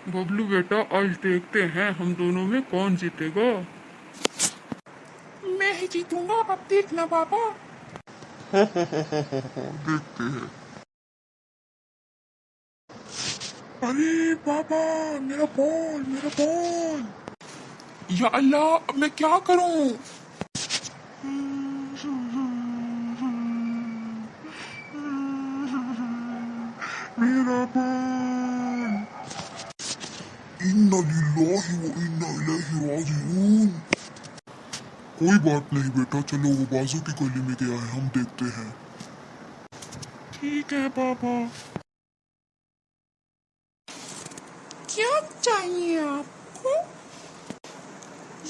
बबलू बेटा, आज देखते हैं हम दोनों में कौन जीतेगा। मैं ही जीतूंगा, अब देखना पापा। देखते हैं। अरे पापा, मेरा बॉल, मेरा बॉल। या अल्लाह, अब मैं क्या करूं? मेरा बॉल। इन्ना लिल्लाहि व इन्ना इलैहि राजिऊन। कोई बात नहीं बेटा, चलो वो बाजू की गली में गया है, हम देखते हैं। ठीक है पापा। क्या चाहिए आपको?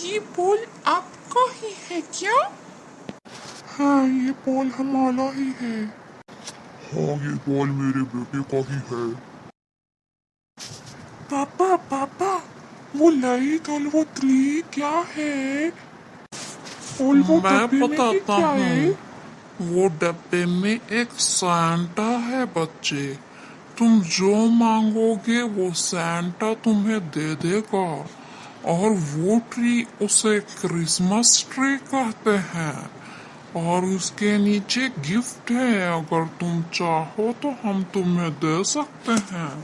ये बॉल आपका ही है क्या? हाँ, ये बॉल हमारा ही है। हाँ, ये बॉल मेरे बेटे का ही है। पापा पापा, वो लाइट और वो तिली क्या है? और वो मैं डब्बे में भी बताता क्या है? हूँ। वो डब्बे में एक सैंटा है बच्चे। तुम जो मांगोगे वो सैंटा तुम्हें दे देगा। और वो ट्री, उसे क्रिसमस ट्री कहते हैं। और उसके नीचे गिफ्ट है, अगर तुम चाहो तो हम तुम्हें दे सकते हैं।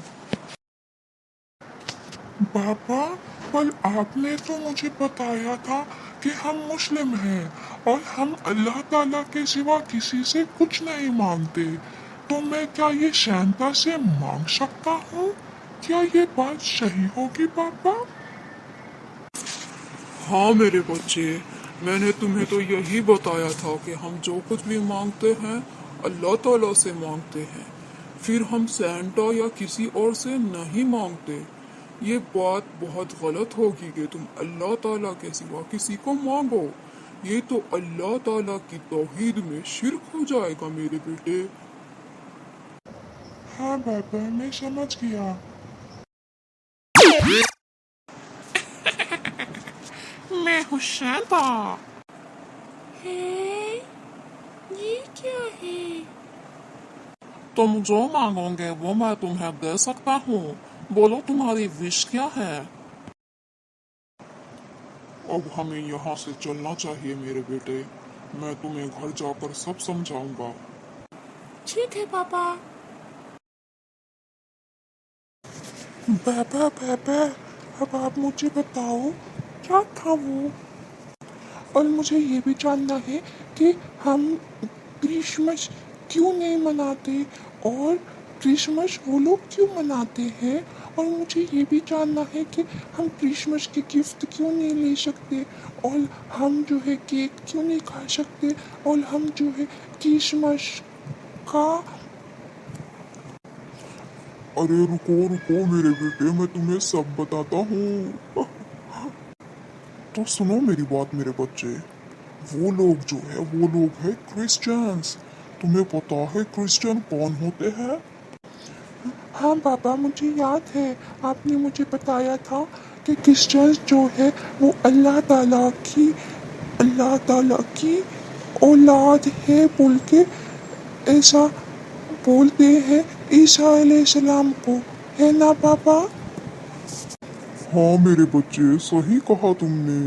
पापा, कल आपने तो मुझे बताया था कि हम मुस्लिम हैं और हम अल्लाह ताला के सिवा किसी से कुछ नहीं मांगते। तो मैं क्या ये शांता से मांग सकता हूँ? क्या ये बात सही होगी पापा? हाँ मेरे बच्चे, मैंने तुम्हें तो यही बताया था कि हम जो कुछ भी मांगते हैं अल्लाह ताला से मांगते हैं। फिर हम सैंटा या किसी और से नहीं मांगते। ये बात बहुत गलत होगी कि तुम अल्लाह ताला के सिवा किसी को मांगो। ये तो अल्लाह ताला की तौहीद में शिर्क हो जाएगा मेरे बेटे। हाँ पापा, मैं समझ गया। मैं हूँ शांता। है? ये क्या है? तुम जो मांगोगे वो मैं तुम्हें दे सकता हूँ। बोलो तुम्हारी विश क्या है। अब हमें यहाँ से चलना चाहिए मेरे बेटे। मैं तुम्हें घर जाकर सब समझाऊंगा। ठीक है पापा। पापा पापा, अब आप मुझे बताओ क्या था वो? और मुझे ये भी जानना है कि हम क्रिसमस क्यों नहीं मनाते और क्रिसमस वो लोग क्यों मनाते हैं। और मुझे ये भी जानना है कि हम क्रिसमस की गिफ्ट क्यों नहीं ले सकते और हम जो है केक क्यों नहीं खा सकते और हम जो है क्रिसमस का। अरे रुको रुको मेरे बेटे, मैं तुम्हें सब बताता हूँ। तो सुनो मेरी बात मेरे बच्चे। वो लोग जो है वो लोग है क्रिश्चियंस। तुम्हें पता है क्रिश्चियन कौन होते हैं? हाँ पापा, मुझे याद है, आपने मुझे बताया था कि क्रिश्चियंस जो है वो अल्लाह ताला की औलाद है बोल के ऐसा बोलते हैं ईसा अलैहिस्सलाम को, है ना पापा? हाँ मेरे बच्चे, सही कहा तुमने।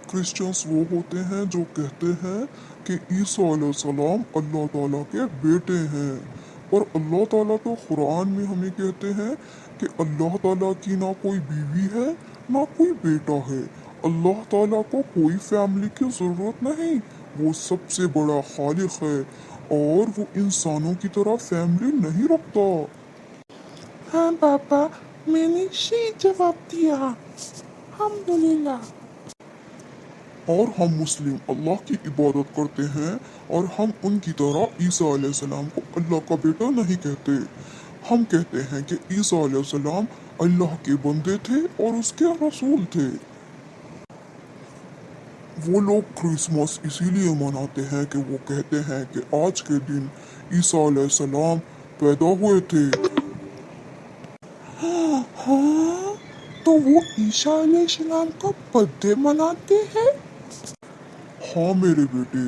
क्रिश्चियंस वो होते हैं जो कहते हैं कि ईसा अलैहिस्सलाम अल्लाह ताला के बेटे हैं। और अल्लाह ताला तो कुरान में हमें कहते हैं कि अल्लाह ताला की ना कोई बीवी है ना कोई बेटा है। अल्लाह ताला को कोई फैमिली की ज़रूरत नहीं, वो सबसे बड़ा खालिक है और वो इंसानों की तरह फैमिली नहीं रखता। हाँ पापा, मैंने सही जवाब दिया, अल्हम्दुलिल्लाह। और हम मुस्लिम अल्लाह की इबादत करते हैं और हम उनकी तरह ईसा अलैहिस्सलाम को अल्लाह का बेटा नहीं कहते। हम कहते हैं कि ईसा अलैहिस्सलाम अल्लाह के बंदे थे और उसके रसूल थे। वो लोग क्रिसमस इसीलिए मनाते हैं कि वो कहते हैं कि आज के दिन ईसा अलैहिस्सलाम पैदा हुए थे। हाँ, तो वो ईसा अलैहिस्सलाम का बर्थडे मनाते हैं। हाँ मेरे बेटे,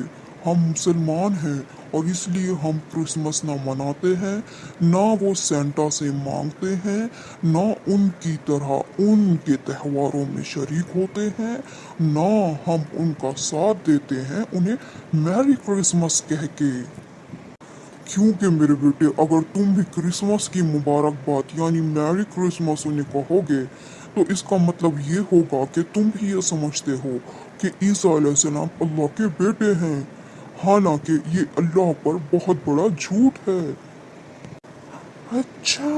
हम मुसलमान हैं और इसलिए हम क्रिसमस ना मनाते हैं, ना वो सेंटा से मांगते हैं, ना उनकी तरह उनके त्योहारों में शरीक होते हैं, ना हम उनका साथ देते हैं उन्हें मैरी क्रिसमस कह के। क्योंकि मेरे बेटे, अगर तुम भी क्रिसमस की मुबारकबाद यानी मैरी क्रिसमस उन्हें कहोगे तो इसका मतलब ये होगा कि तुम भी ये समझते हो कि ईसा अलैहिस्सलाम अल्लाह के बेटे हैं, हालांकि ये अल्लाह पर बहुत बड़ा झूठ है। अच्छा,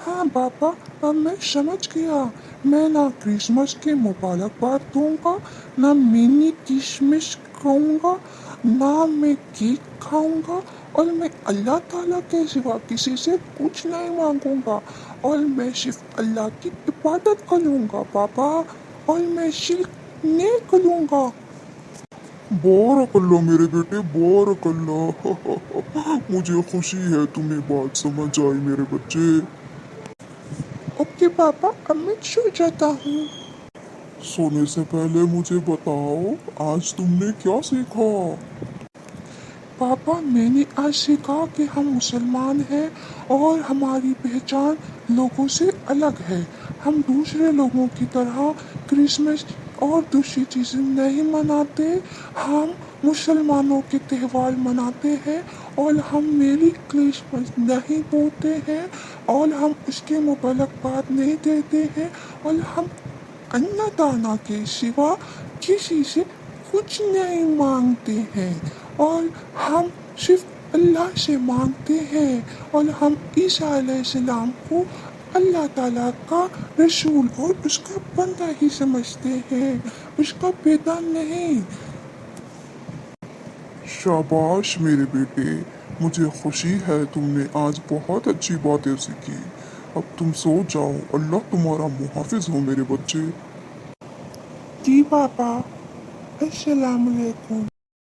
हाँ पापा, अब मैं समझ गया। मैं ना क्रिसमस की मुबारकबाद दूंगा, ना मिनी किशमिश खाऊंगा, ना मैं केक खाऊंगा, और मैं अल्लाह ताला के सिवा किसी से कुछ नहीं मांगूंगा, और मैं सिर्फ अल्लाह की इबादत करूंगा पापा, और मैं शिर्क नहीं करूंगा। बारकल्ला मेरे बेटे, बारकल्ला। मुझे खुशी है तुम्हें बात समझ आई मेरे बच्चे। ओके पापा, अब मैं सो जाता हूँ। सोने से पहले मुझे बताओ, आज तुमने क्या सीखा? पापा, मैंने आज सीखा कि हम मुसलमान हैं और हमारी पहचान लोगों से अलग है। हम दूसरे लोगों की तरह क्रिसमस और दूसरी चीज़ें नहीं मनाते। हम मुसलमानों के त्यौहार मनाते हैं और हम मेरी क्रिसमस नहीं बोलते हैं, और हम उसके मुबारकबाद नहीं देते हैं, और हम अन्नदाना के सिवा किसी से कुछ नहीं मांगते हैं, और हम सिर्फ अल्लाह से मांगते हैं, और हम ईसा अलैहिस्सलाम को अल्लाह ताला का रसूल और उसका बंदा ही समझते हैं, उसका बेटा नहीं। शाबाश मेरे बेटे, मुझे खुशी है तुमने आज बहुत अच्छी बातें सीखी। अब तुम सो जाओ, अल्लाह तुम्हारा मुहाफिज हो मेरे बच्चे। जी पापा, अस्सलाम वालेकुम।